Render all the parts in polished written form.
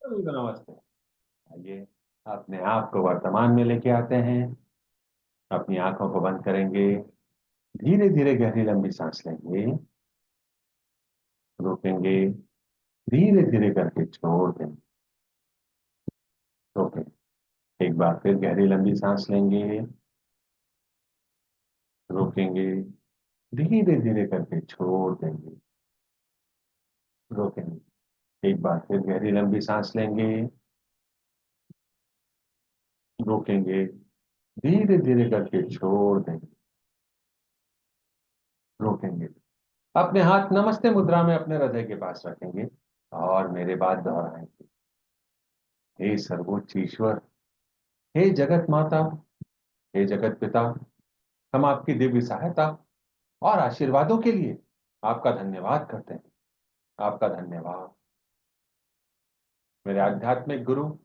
सभी को नमस्ते। आइए अपने आप को वर्तमान में लेके आते हैं। अपनी आंखों को बंद करेंगे। धीरे धीरे गहरी लंबी सांस लेंगे। रोकेंगे। धीरे धीरे करके छोड़ देंगे। रोकें। एक बार फिर गहरी लंबी सांस लेंगे। रोकेंगे। धीरे धीरे करके छोड़ देंगे। रोकेंगे। एक बार फिर गहरी लंबी सांस लेंगे। रोकेंगे। धीरे धीरे करके छोड़ देंगे। रोकेंगे। अपने हाथ नमस्ते मुद्रा में अपने हृदय के पास रखेंगे और मेरे बाद दोहराएंगे। हे सर्वोच्च ईश्वर, हे जगत माता, हे जगत पिता, हम आपकी दिव्य सहायता और आशीर्वादों के लिए आपका धन्यवाद करते हैं। आपका धन्यवाद। मेरे आध्यात्मिक गुरु,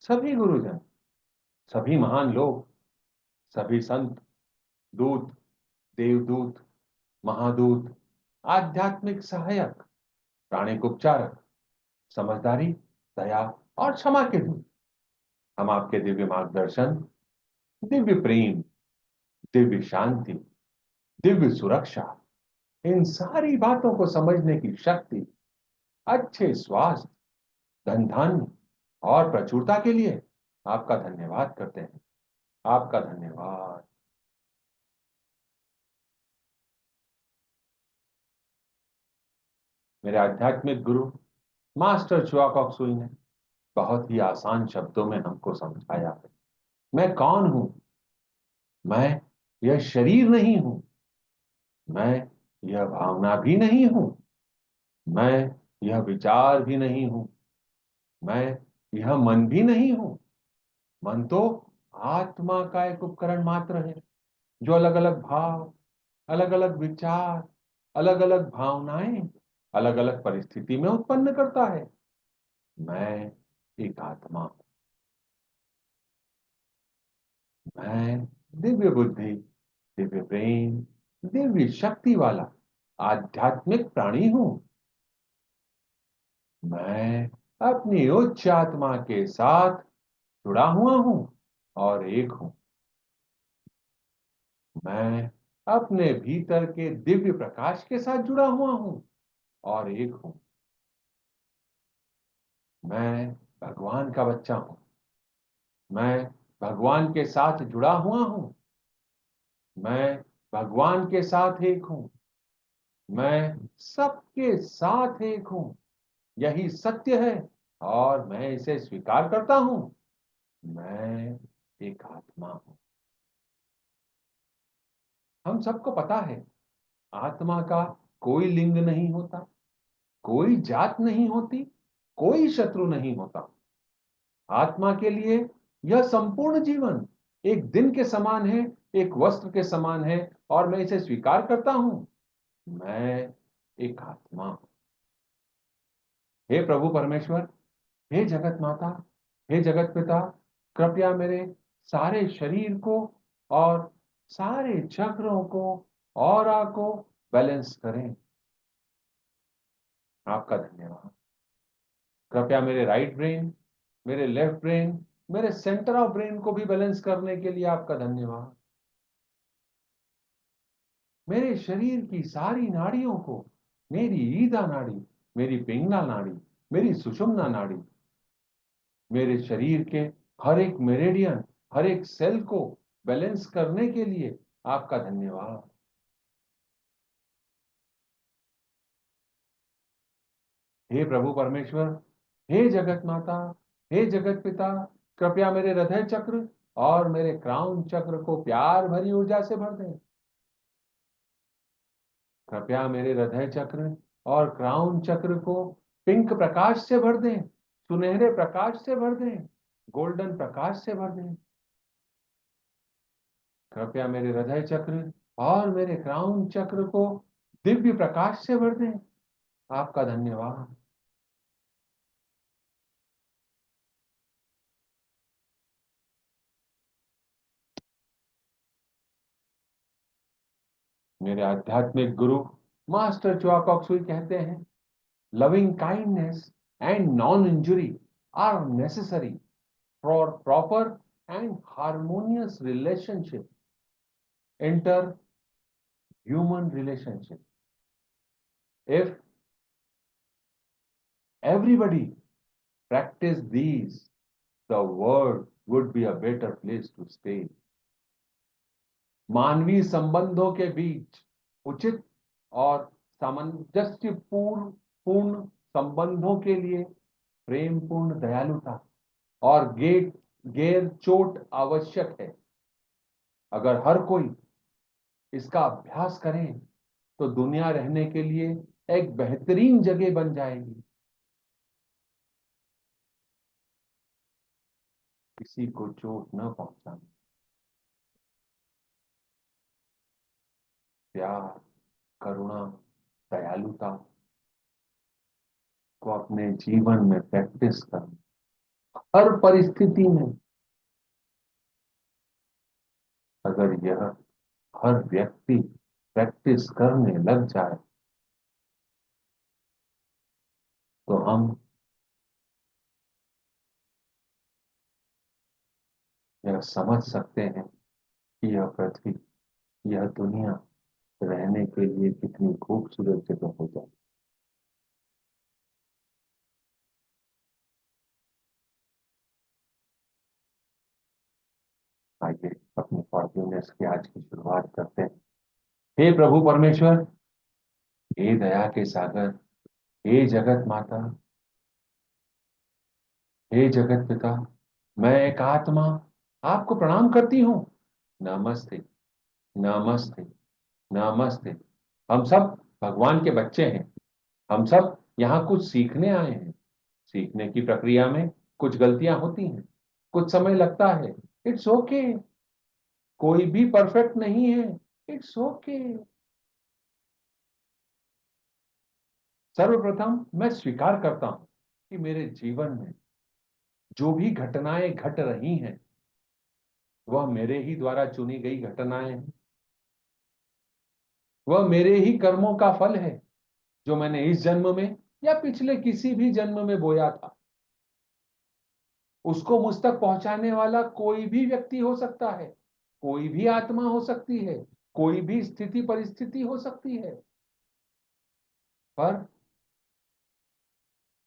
सभी गुरुजन, सभी महान लोग, सभी संत, दूत, देवदूत, महादूत, आध्यात्मिक सहायक, प्राणिक उपचारक, समझदारी, दया और क्षमा के दूत, हम आपके दिव्य मार्गदर्शन, दिव्य प्रेम, दिव्य शांति, दिव्य सुरक्षा, इन सारी बातों को समझने की शक्ति, अच्छे स्वास्थ्य, धन धान्य और प्रचुरता के लिए आपका धन्यवाद करते हैं। आपका धन्यवाद। मेरे आध्यात्मिक गुरु मास्टर चुआक सुई ने बहुत ही आसान शब्दों में हमको समझाया है। मैं कौन हूं? मैं यह शरीर नहीं हूं। मैं यह भावना भी नहीं हूं। मैं यह विचार भी नहीं हूं। मैं यह मन भी नहीं हूं। मन तो आत्मा का एक उपकरण मात्र है, जो अलग अलग भाव, अलग अलग विचार, अलग अलग भावनाएं, अलग अलग परिस्थिति में उत्पन्न करता है। मैं एक आत्मा हूं। मैं दिव्य बुद्धि, दिव्य प्रेम, दिव्य शक्ति वाला आध्यात्मिक प्राणी हूं। मैं अपनी उच्च आत्मा के साथ जुड़ा हुआ हूं और एक हूं। मैं अपने भीतर के दिव्य प्रकाश के साथ जुड़ा हुआ हूं और एक हूं। मैं भगवान का बच्चा हूं। मैं भगवान के साथ जुड़ा हुआ हूं। मैं भगवान के साथ एक हूं। मैं सबके साथ एक हूं। यही सत्य है और मैं इसे स्वीकार करता हूं। मैं एक आत्मा हूं। हम सबको पता है, आत्मा का कोई लिंग नहीं होता, कोई जात नहीं होती, कोई शत्रु नहीं होता। आत्मा के लिए यह संपूर्ण जीवन एक दिन के समान है, एक वस्त्र के समान है और मैं इसे स्वीकार करता हूं। मैं एक आत्मा हूं। हे प्रभु परमेश्वर, हे जगत माता, हे जगत पिता, कृपया मेरे सारे शरीर को और सारे चक्रों को, ऑरा को बैलेंस करें। आपका धन्यवाद। कृपया मेरे राइट ब्रेन, मेरे लेफ्ट ब्रेन, मेरे सेंटर ऑफ ब्रेन को भी बैलेंस करने के लिए आपका धन्यवाद। मेरे शरीर की सारी नाड़ियों को, मेरी ईदा नाड़ी, मेरी पिंगला नाड़ी, मेरी सुषुम्ना नाड़ी, मेरे शरीर के हर एक मेरिडियन, हर एक सेल को बैलेंस करने के लिए आपका धन्यवाद। हे प्रभु परमेश्वर, हे जगत माता, हे जगत पिता, कृपया मेरे हृदय चक्र और मेरे क्राउन चक्र को प्यार भरी ऊर्जा से भर दें। कृपया मेरे हृदय चक्र और क्राउन चक्र को पिंक प्रकाश से भर दें, सुनहरे प्रकाश से भर दें, गोल्डन प्रकाश से भर दें। कृपया मेरे हृदय चक्र और मेरे क्राउन चक्र को दिव्य प्रकाश से भर दें। आपका धन्यवाद। मेरे आध्यात्मिक गुरु मास्टर च्वाक ऑक्सुई कहते हैं, loving kindness and non injury are necessary for proper and harmonious relationship, inter-human relationship. If everybody practice these, the world would be a better place to stay. मानवीय संबंधों के बीच उचित और सामंजस्यपूर्ण पूर्ण संबंधों के लिए प्रेमपूर्ण दयालुता और गैर चोट आवश्यक है। अगर हर कोई इसका अभ्यास करे तो दुनिया रहने के लिए एक बेहतरीन जगह बन जाएगी। किसी को चोट न पहुंचाना, प्यार, करुणा, दयालुता को अपने जीवन में प्रैक्टिस करना हर परिस्थिति में। अगर यह हर व्यक्ति प्रैक्टिस करने लग जाए तो हम यह समझ सकते हैं कि यह पृथ्वी, यह दुनिया रहने के लिए कितनी खूबसूरत जगह हो जाए। आइए अपनी फॉरगिवनेस की आज की शुरुआत करते हैं। हे प्रभु परमेश्वर, हे दया के सागर, हे जगत माता, हे जगत पिता, मैं एक आत्मा आपको प्रणाम करती हूँ। नमस्ते, नमस्ते, नमस्ते। हम सब भगवान के बच्चे हैं। हम सब यहाँ कुछ सीखने आए हैं। सीखने की प्रक्रिया में कुछ गलतियां होती हैं, कुछ समय लगता है। It's okay. कोई भी परफेक्ट नहीं है। It's okay. सर्वप्रथम मैं स्वीकार करता हूं कि मेरे जीवन में जो भी घटनाएं घट रही हैं वह मेरे ही द्वारा चुनी गई घटनाएं हैं। वह मेरे ही कर्मों का फल है जो मैंने इस जन्म में या पिछले किसी भी जन्म में बोया था। उसको मुझ तक पहुंचाने वाला कोई भी व्यक्ति हो सकता है, कोई भी आत्मा हो सकती है, कोई भी स्थिति परिस्थिति हो सकती है, पर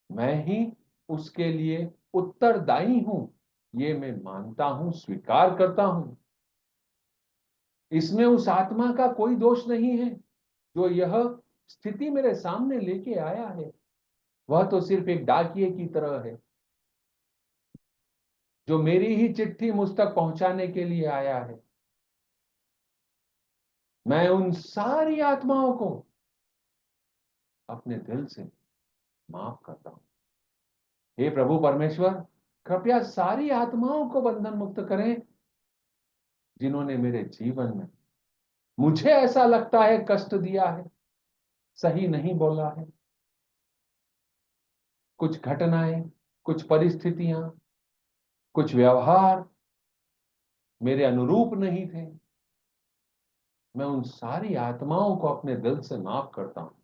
मैं ही उसके लिए उत्तरदायी हूं। ये मैं मानता हूं, स्वीकार करता हूं। इसमें उस आत्मा का कोई दोष नहीं है जो यह स्थिति मेरे सामने लेके आया है। वह तो सिर्फ एक डाकिए की तरह है जो मेरी ही चिट्ठी मुझ तक पहुंचाने के लिए आया है। मैं उन सारी आत्माओं को अपने दिल से माफ करता हूं। हे प्रभु परमेश्वर, कृपया सारी आत्माओं को बंधन मुक्त करें जिन्होंने मेरे जीवन में मुझे ऐसा लगता है कष्ट दिया है, सही नहीं बोला है। कुछ घटनाएं, कुछ परिस्थितियां, कुछ व्यवहार मेरे अनुरूप नहीं थे। मैं उन सारी आत्माओं को अपने दिल से माफ करता हूं।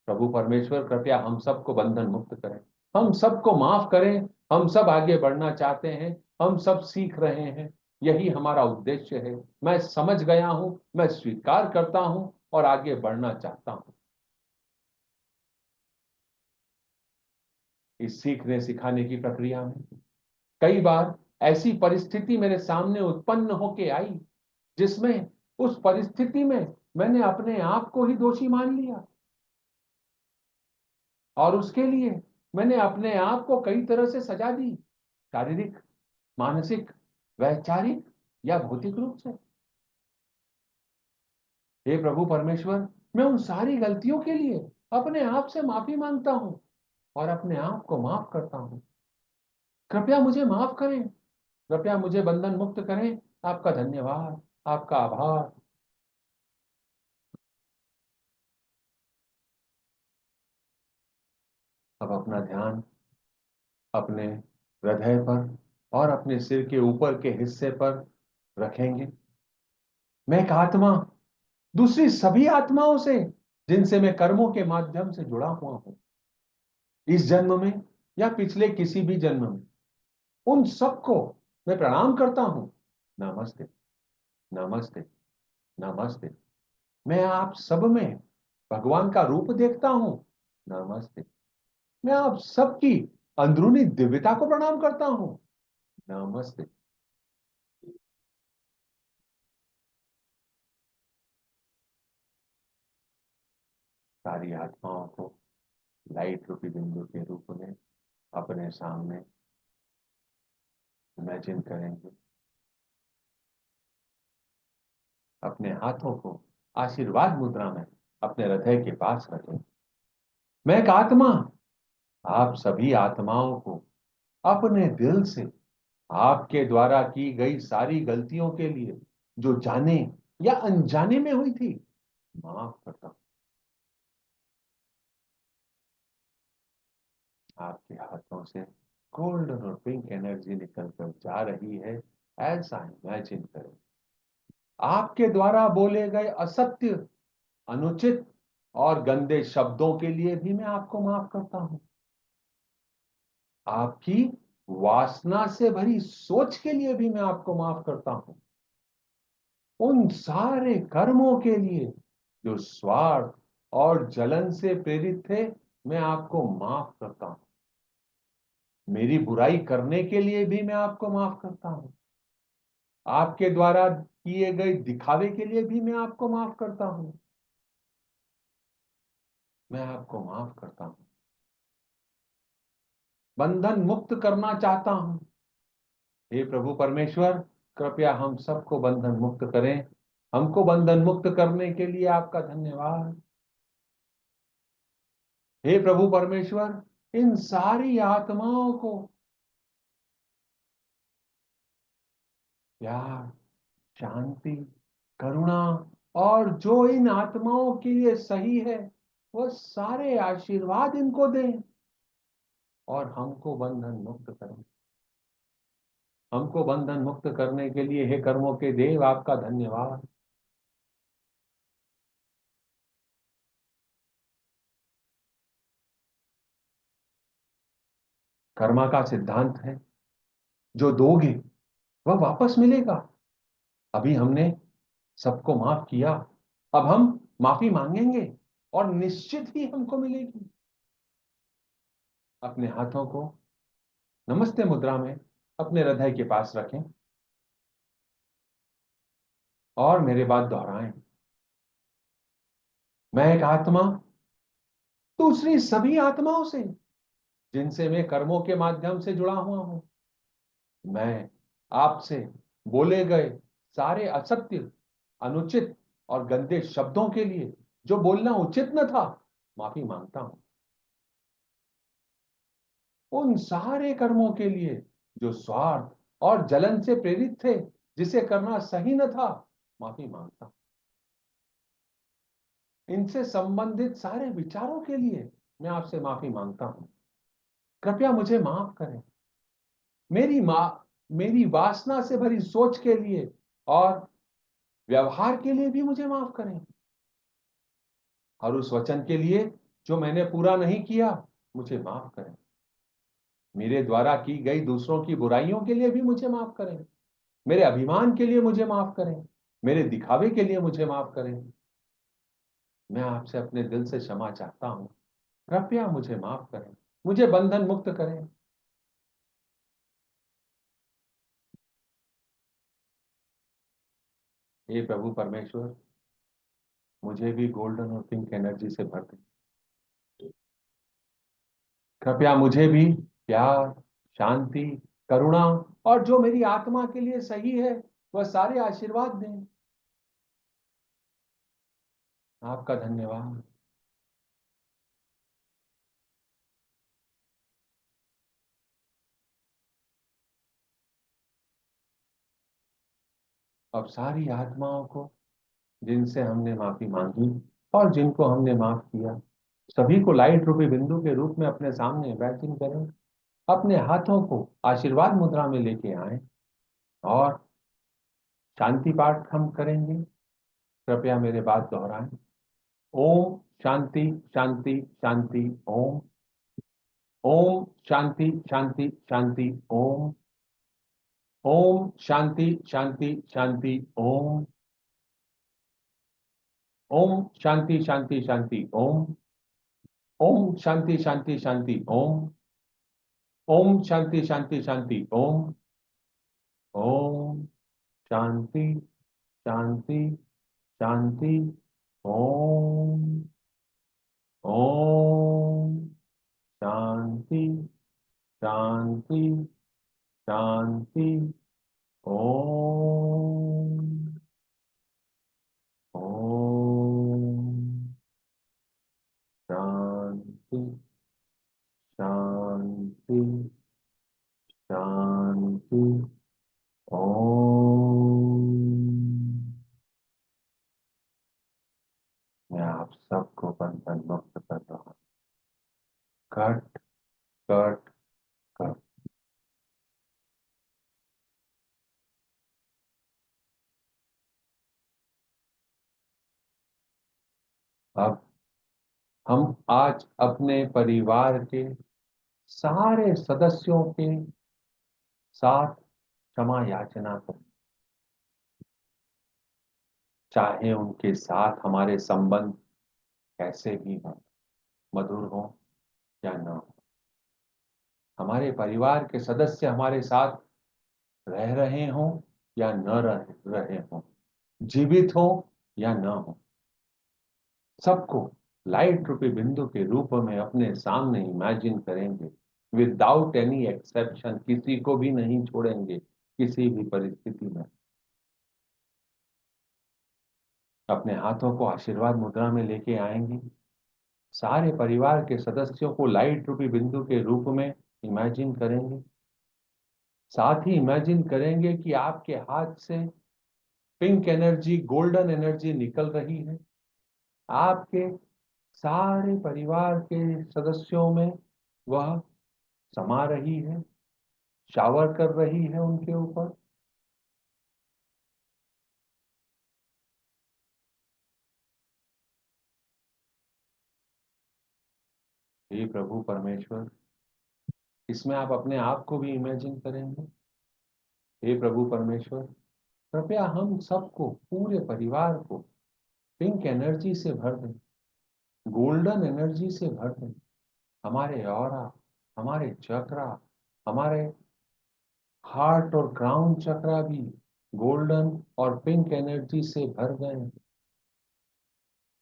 प्रभु परमेश्वर, कृपया हम सबको बंधन मुक्त करें, हम सबको माफ करें। हम सब आगे बढ़ना चाहते हैं, हम सब सीख रहे हैं। यही हमारा उद्देश्य है। मैं समझ गया हूं, मैं स्वीकार करता हूं और आगे बढ़ना चाहता हूं। इस सीखने सिखाने की प्रक्रिया में कई बार ऐसी परिस्थिति मेरे सामने उत्पन्न होके आई जिसमें उस परिस्थिति में मैंने अपने आप को ही दोषी मान लिया और उसके लिए मैंने अपने आप को कई तरह से सजा दी, शारीरिक, मानसिक, वैचारिक या भौतिक रूप से। हे प्रभु परमेश्वर, मैं उन सारी गलतियों के लिए अपने आप से माफी मांगता हूं और अपने आप को माफ करता हूं। कृपया मुझे माफ करें, कृपया मुझे बंधन मुक्त करें। आपका धन्यवाद, आपका आभार। अब अपना ध्यान अपने हृदय पर और अपने सिर के ऊपर के हिस्से पर रखेंगे। मैं एक आत्मा दूसरी सभी आत्माओं से जिनसे मैं कर्मों के माध्यम से जुड़ा हुआ हूं, इस जन्म में या पिछले किसी भी जन्म में, उन सबको मैं प्रणाम करता हूं। नमस्ते, नमस्ते, नमस्ते। मैं आप सब में भगवान का रूप देखता हूं। नमस्ते। मैं आप सबकी अंदरूनी दिव्यता को प्रणाम करता हूं। नमस्ते। सारी आत्माओं को लाइट रूपी बिंदु के रूप में अपने सामने इमेजिन करेंगे। अपने हाथों को आशीर्वाद मुद्रा में अपने हृदय के पास रखें। मैं एक आत्मा आप सभी आत्माओं को अपने दिल से आपके द्वारा की गई सारी गलतियों के लिए, जो जाने या अनजाने में हुई थी, माफ करता हूं। आपके हाथों से गोल्डन और पिंक एनर्जी निकल कर जा रही है, ऐसा इमेजिन करें। आपके द्वारा बोले गए असत्य, अनुचित और गंदे शब्दों के लिए भी मैं आपको माफ करता हूं। आपकी वासना से भरी सोच के लिए भी मैं आपको माफ करता हूं। उन सारे कर्मों के लिए जो स्वार्थ और जलन से प्रेरित थे, मैं आपको माफ करता हूं। मेरी बुराई करने के लिए भी मैं आपको माफ करता हूं। आपके द्वारा किए गए दिखावे के लिए भी मैं आपको माफ करता हूं। मैं आपको माफ करता हूं। बंधन मुक्त करना चाहता हूं। हे प्रभु परमेश्वर, कृपया हम सबको बंधन मुक्त करें। हमको बंधन मुक्त करने के लिए आपका धन्यवाद। हे प्रभु परमेश्वर, इन सारी आत्माओं को प्यार, शांति, करुणा और जो इन आत्माओं के लिए सही है, वह सारे आशीर्वाद इनको दें और हमको बंधन मुक्त करें। हमको बंधन मुक्त करने के लिए हे कर्मों के देव आपका धन्यवाद। कर्मा का सिद्धांत है, जो दोगे वह वापस मिलेगा। अभी हमने सबको माफ किया, अब हम माफी मांगेंगे और निश्चित ही हमको मिलेगी। अपने हाथों को नमस्ते मुद्रा में अपने हृदय के पास रखें और मेरे बाद दोहराएं। मैं एक आत्मा दूसरी सभी आत्माओं से, जिनसे मैं कर्मों के माध्यम से जुड़ा हुआ हूं, मैं आपसे बोले गए सारे असत्य, अनुचित और गंदे शब्दों के लिए, जो बोलना उचित न था, माफी मांगता हूं। उन सारे कर्मों के लिए जो स्वार्थ और जलन से प्रेरित थे, जिसे करना सही न था, माफी मांगता हूं। इनसे संबंधित सारे विचारों के लिए मैं आपसे माफी मांगता हूं। कृपया मुझे माफ करें। मेरी मां मेरी वासना से भरी सोच के लिए और व्यवहार के लिए भी मुझे माफ करें, और उस वचन के लिए जो मैंने पूरा नहीं किया, मुझे माफ करें। मेरे द्वारा की गई दूसरों की बुराइयों के लिए भी मुझे माफ करें। मेरे अभिमान के लिए मुझे माफ करें। मेरे दिखावे के लिए मुझे माफ करें। मैं आपसे अपने दिल से क्षमा चाहता हूं। कृपया मुझे माफ करें। मुझे बंधन मुक्त करें। हे प्रभु परमेश्वर, मुझे भी गोल्डन और पिंक एनर्जी से भर दें। कृपया मुझे भी प्यार, शांति, करुणा और जो मेरी आत्मा के लिए सही है, वह सारे आशीर्वाद दें। आपका धन्यवाद। अब सारी आत्माओं को, जिनसे हमने माफी मांगी और जिनको हमने माफ किया, सभी को लाइट रूपी बिंदु के रूप में अपने सामने इमेजिन करें। अपने हाथों को आशीर्वाद मुद्रा में लेके आए और शांति पाठ हम करेंगे। कृपया मेरे बात दोहराएं। ओम शांति शांति शांति ओम। ओम शांति शांति शांति ओम। ओम शांति शांति शांति ओम। ओम शांति शांति शांति ओम। ओम शांति शांति शांति ओम। ओम शांति शांति शांति ओम। ओम शांति शांति शांति ओम। ओम शांति शांति शांति ओम। ओम शांति शांति शांति ओम। मैं आप सबको बंधन मुक्त कर रहा हूं। Cut cut cut. अब हम आज अपने परिवार के सारे सदस्यों के साथ क्षमा याचना करें। चाहे उनके साथ हमारे संबंध कैसे भी हों, मधुर हों या न हो, हमारे परिवार के सदस्य हमारे साथ रह रहे हों या न रह रहे हों, जीवित हों या न हो, सबको लाइट रूपी बिंदु के रूप में अपने सामने इमेजिन करेंगे। विदाउट एनी एक्सेप्शन, किसी को भी नहीं छोड़ेंगे किसी भी परिस्थिति में। अपने हाथों को आशीर्वाद मुद्रा में लेके आएंगे। सारे परिवार के सदस्यों को लाइट रूपी बिंदु के रूप में इमेजिन करेंगे। साथ ही इमेजिन करेंगे कि आपके हाथ से पिंक एनर्जी, गोल्डन एनर्जी निकल रही है। आपके सारे परिवार के सदस्यों में वह समा रही है, शावर कर रही है उनके ऊपर। हे प्रभु परमेश्वर, इसमें आप अपने आप को भी इमेजिन करेंगे। हे प्रभु परमेश्वर, कृपया हम सबको, पूरे परिवार को पिंक एनर्जी से भर दें, गोल्डन एनर्जी से भर दें। हमारे ऑरा, हमारे चक्रा, हमारे हार्ट और क्राउन चक्रा भी गोल्डन और पिंक एनर्जी से भर गए,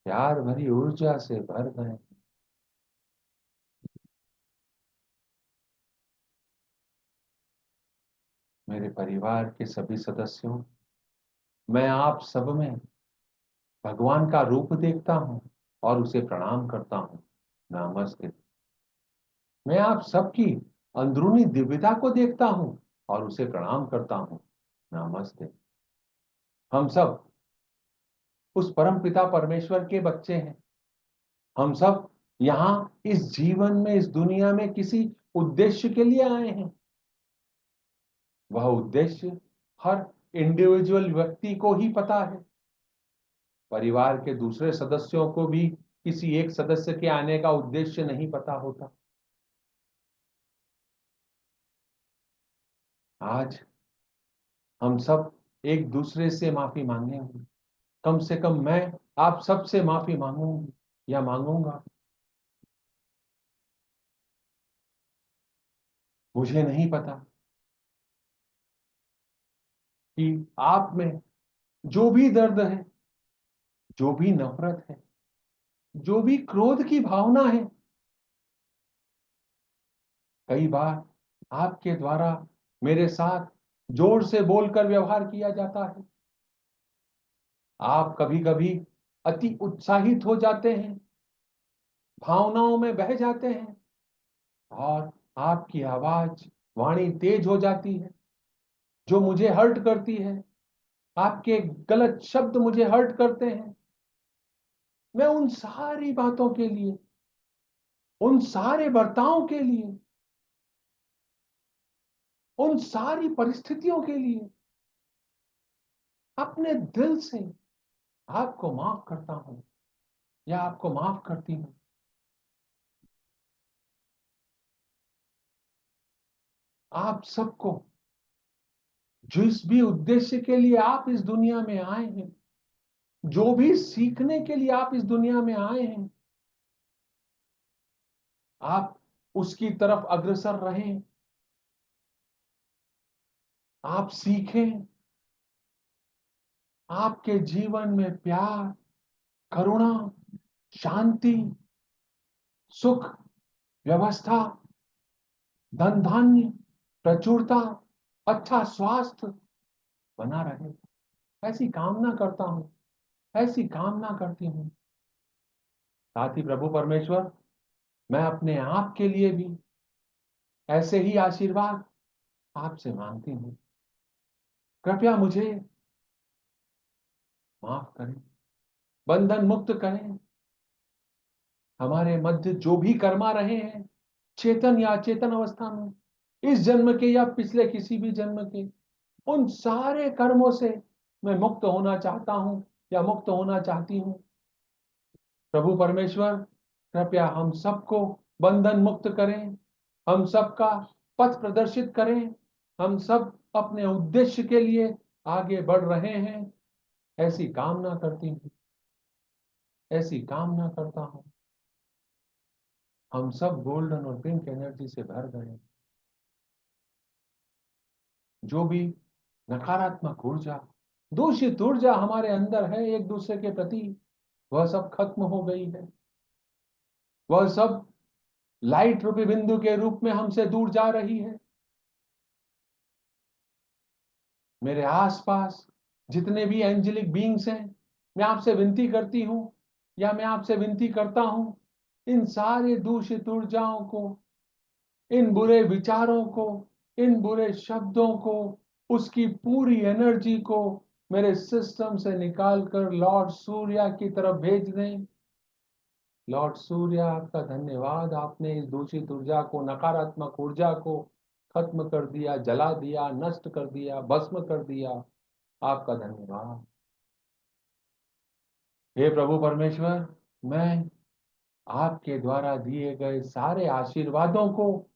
प्यार भरी ऊर्जा से भर गए। मेरे परिवार के सभी सदस्यों, मैं आप सब में भगवान का रूप देखता हूं और उसे प्रणाम करता हूं। नमस्ते। मैं आप सबकी अंदरूनी दिव्यता को देखता हूं और उसे प्रणाम करता हूं। नमस्ते। हम सब उस परम पिता परमेश्वर के बच्चे हैं। हम सब यहाँ इस जीवन में, इस दुनिया में किसी उद्देश्य के लिए आए हैं। वह उद्देश्य हर इंडिविजुअल व्यक्ति को ही पता है। परिवार के दूसरे सदस्यों को भी किसी एक सदस्य के आने का उद्देश्य नहीं पता होता। आज हम सब एक दूसरे से माफी मांगेंगे। कम से कम मैं आप सबसे माफी मांगूंगी या मांगूंगा। मुझे नहीं पता कि आप में जो भी दर्द है, जो भी नफरत है, जो भी क्रोध की भावना है, कई बार आपके द्वारा मेरे साथ जोर से बोलकर व्यवहार किया जाता है। आप कभी कभी अति उत्साहित हो जाते हैं, भावनाओं में बह जाते हैं और आपकी आवाज, वाणी तेज हो जाती है, जो मुझे हर्ट करती है। आपके गलत शब्द मुझे हर्ट करते हैं। मैं उन सारी बातों के लिए, उन सारे बर्तावों के लिए, उन सारी परिस्थितियों के लिए अपने दिल से आपको माफ करता हूं या आपको माफ करती हूं। आप सबको जिस भी उद्देश्य के लिए आप इस दुनिया में आए हैं, जो भी सीखने के लिए आप इस दुनिया में आए हैं, आप उसकी तरफ अग्रसर रहें। आप सीखें, आपके जीवन में प्यार, करुणा, शांति, सुख, व्यवस्था, धन धान्य, प्रचुरता, अच्छा स्वास्थ्य बना रहे, ऐसी कामना करता हूं, ऐसी कामना करती हूं। साथ ही प्रभु परमेश्वर, मैं अपने आप के लिए भी ऐसे ही आशीर्वाद आपसे मांगती हूं। कृपया मुझे माफ करें, बंधन मुक्त करें। हमारे मध्य जो भी कर्मा रहे हैं, चेतन या अचेतन अवस्था में, इस जन्म के या पिछले किसी भी जन्म के, उन सारे कर्मों से मैं मुक्त होना चाहता हूं या मुक्त होना चाहती हूं। प्रभु परमेश्वर, कृपया हम सबको बंधन मुक्त करें, हम सबका पथ प्रदर्शित करें। हम सब अपने उद्देश्य के लिए आगे बढ़ रहे हैं, ऐसी कामना करती हूं, ऐसी कामना करता हूं। हम सब गोल्डन और पिंक एनर्जी से भर गए। जो भी नकारात्मक ऊर्जा, दूषित ऊर्जा हमारे अंदर है एक दूसरे के प्रति, वह सब खत्म हो गई है। वह सब लाइट रूपी बिंदु के रूप में हमसे दूर जा रही है। मेरे आसपास जितने भी एंजेलिक बीइंग्स हैं, मैं आपसे विनती करती हूं, या मैं आपसे विनती करता हूं, इन सारे दूषित ऊर्जाओं को, इन बुरे विचारों को, इन बुरे शब्दों को, उसकी पूरी एनर्जी को मेरे सिस्टम से निकालकर लॉर्ड सूर्य की तरफ भेज दें। लॉर्ड सूर्य, आपका धन्यवाद, आपने इस दूषित ऊर्जा को, नकारात्मक ऊर्जा को खत्म कर दिया, जला दिया, नष्ट कर दिया, भस्म कर दिया। आपका धन्यवाद। हे प्रभु परमेश्वर, मैं आपके द्वारा दिए गए सारे आशीर्वादों को,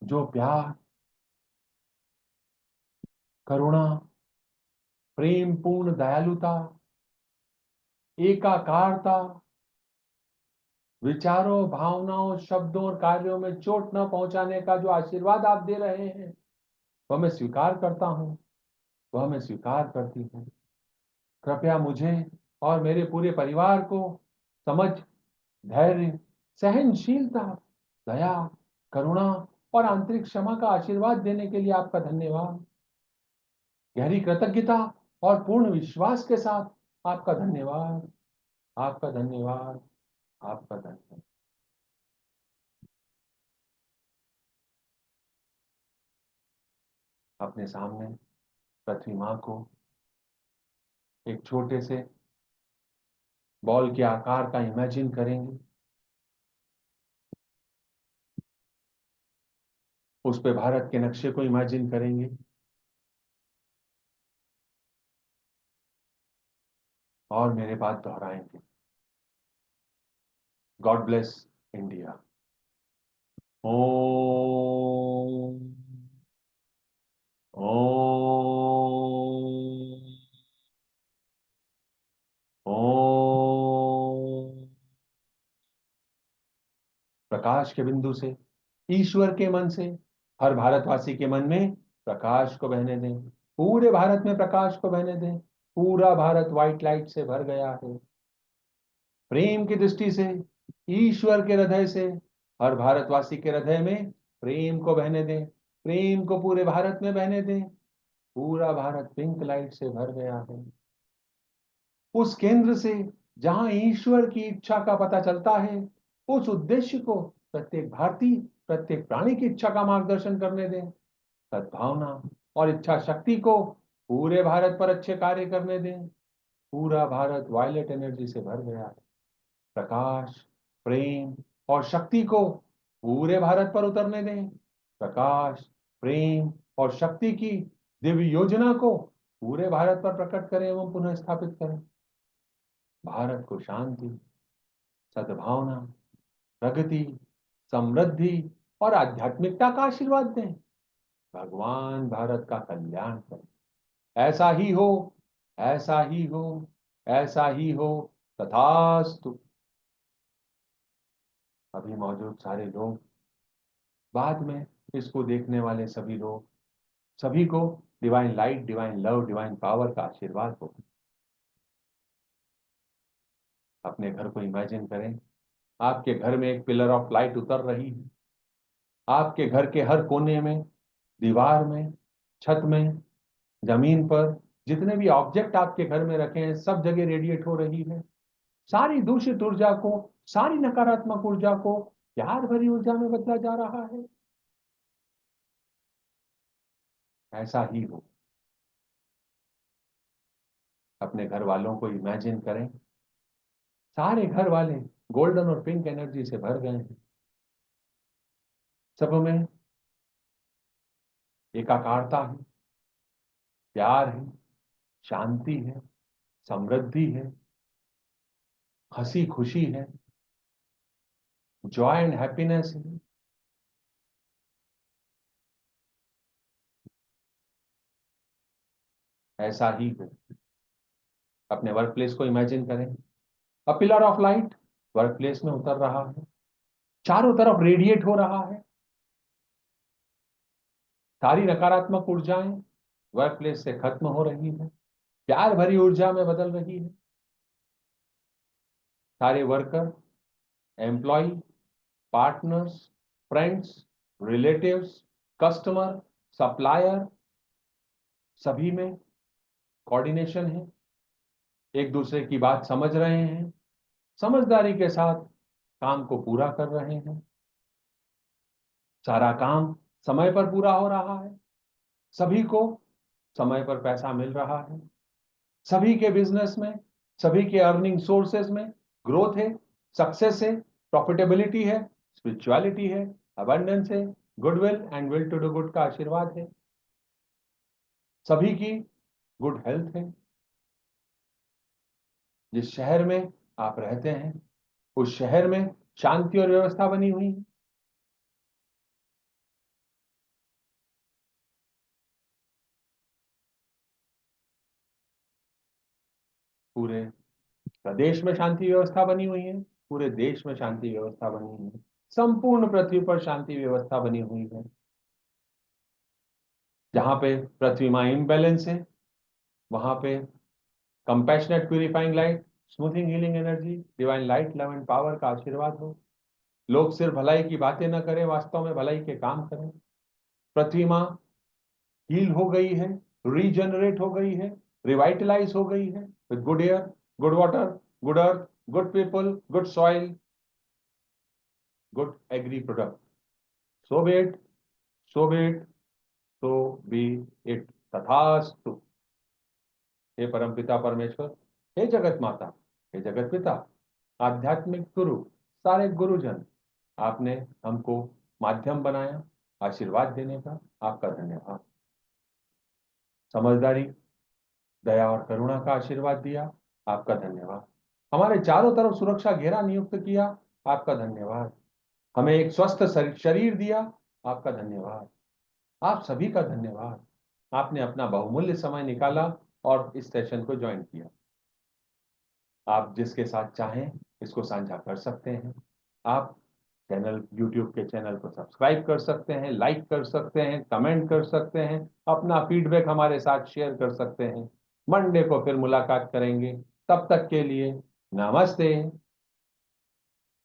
जो प्यार, करुणा, प्रेम पूर्ण दयालुता, एकाकारता, विचारों, भावनाओं, शब्दों और कार्यों में चोट न पहुंचाने का जो आशीर्वाद आप दे रहे हैं, वह मैं स्वीकार करता हूं, वह मैं स्वीकार करती हूं। कृपया मुझे और मेरे पूरे परिवार को समझ, धैर्य, सहनशीलता, दया, करुणा और आंतरिक क्षमा का आशीर्वाद देने के लिए आपका धन्यवाद। गहरी कृतज्ञता और पूर्ण विश्वास के साथ आपका धन्यवाद, आपका धन्यवाद, आपका धन्यवाद। अपने सामने पृथ्वी माँ को एक छोटे से बॉल के आकार का इमेजिन करेंगे। उस पे भारत के नक्शे को इमेजिन करेंगे और मेरे बाद दोहराएंगे। God bless India. Om Om Om. प्रकाश के बिंदु से, ईश्वर के मन से, हर भारतवासी के मन में प्रकाश को बहने दें। पूरे भारत में प्रकाश को बहने दें। पूरा भारत व्हाइट लाइट से भर गया है। प्रेम की दृष्टि से, ईश्वर के हृदय से, हर भारतवासी के हृदय में प्रेम को बहने दें। प्रेम को पूरे भारत में बहने दें। पूरा भारत पिंक लाइट से भर गया है। उस केंद्र से जहां ईश्वर की इच्छा का पता चलता है, उस उद्देश्य को प्रत्येक भारतीय, प्रत्येक प्राणी की इच्छा का मार्गदर्शन करने दें। सद्भावना और इच्छा शक्ति को पूरे भारत पर अच्छे कार्य करने दें। पूरा भारत वायलेट एनर्जी से भर गया है। प्रकाश, प्रेम और शक्ति को पूरे भारत पर उतरने दें। प्रकाश, प्रेम और शक्ति की दिव्य योजना को पूरे भारत पर प्रकट करें एवं पुनः स्थापित करें। भारत को शांति, सद्भावना, प्रगति, समृद्धि और आध्यात्मिकता का आशीर्वाद दें। भगवान भारत का कल्याण करें। ऐसा ही हो, ऐसा ही हो, ऐसा ही हो, तथास्तु। अभी मौजूद सारे लोग, बाद में इसको देखने वाले सभी लोग, सभी को divine light, divine love, divine power का आशीर्वाद हो। अपने घर को इमेजिन करें, आपके घर में एक पिलर ऑफ लाइट उतर रही है। आपके घर के हर कोने में, दीवार में, छत में, जमीन पर, जितने भी ऑब्जेक्ट आपके घर में रखे हैं, सब जगह रेडिएट हो रही है। सारी दूषित ऊर्जा को, सारी नकारात्मक ऊर्जा को प्यार भरी ऊर्जा में बदला जा रहा है। ऐसा ही हो। अपने घर वालों को इमेजिन करें, सारे घर वाले गोल्डन और पिंक एनर्जी से भर गए हैं। सब में एकाकारता है, प्यार है, शांति है, समृद्धि है, हंसी खुशी है, जॉय एंड हैप्पीनेस है। ऐसा ही हो। अपने वर्क प्लेस को इमेजिन करें, a pillar of light work place में उतर रहा है, चारों तरफ रेडिएट हो रहा है। सारी नकारात्मक ऊर्जाएं वर्क प्लेस से खत्म हो रही है, प्यार भरी ऊर्जा में बदल रही है। सारे worker, employee, partners, friends, relatives, customer, supplier, सभी में कोऑर्डिनेशन है। एक दूसरे की बात समझ रहे हैं, समझदारी के साथ काम को पूरा कर रहे हैं। सारा काम समय पर पूरा हो रहा है, सभी को समय पर पैसा मिल रहा है। सभी के बिजनेस में, सभी के अर्निंग सोर्सेज में ग्रोथ है, सक्सेस है, प्रॉफिटेबिलिटी है, स्पिरिचुअलिटी है, अबंडेंस है, goodwill and will to do good का आशीर्वाद है। सभी की गुड हेल्थ है। जिस शहर में आप रहते हैं, उस शहर में शांति और व्यवस्था बनी हुई है। पूरे प्रदेश में शांति व्यवस्था बनी हुई है, पूरे देश में शांति व्यवस्था बनी हुई है, संपूर्ण पृथ्वी पर शांति व्यवस्था बनी हुई है। जहां पे पृथ्वी मां इम्बैलेंस है, वहां पे compassionate purifying light, smoothing healing energy, divine light, love and power का आशीर्वाद हो। लोग सिर्फ भलाई की बातें न करें, वास्तव में भलाई के काम करें। पृथ्वी मां हील हो गई है, रीजनरेट हो गई है, रिवाइटलाइज हो गई है with good air, good water, good earth, good people, good soil, good agree product. So B it, so B it, so B it, तथास्तु। हे परमपिता परमेश्वर, हे जगत माता, हे जगत पिता, आध्यात्मिक गुरु, सारे गुरुजन, आपने हमको माध्यम बनाया आशीर्वाद देने का, आपका धन्यवाद। समझदारी, दया और करुणा का आशीर्वाद दिया, आपका धन्यवाद। हमारे चारों तरफ सुरक्षा घेरा नियुक्त किया, आपका धन्यवाद। हमें एक स्वस्थ शरीर दिया, आपका धन्यवाद। आप सभी का धन्यवाद। आपने अपना बहुमूल्य समय निकाला और इस सेशन को ज्वाइन किया। आप जिसके साथ चाहें इसको साझा कर सकते हैं। आप चैनल, यूट्यूब के चैनल को सब्सक्राइब कर सकते हैं, लाइक कर सकते हैं, कमेंट कर सकते हैं, अपना फीडबैक हमारे साथ शेयर कर सकते हैं। मंडे को फिर मुलाकात करेंगे। तब तक के लिए नमस्ते।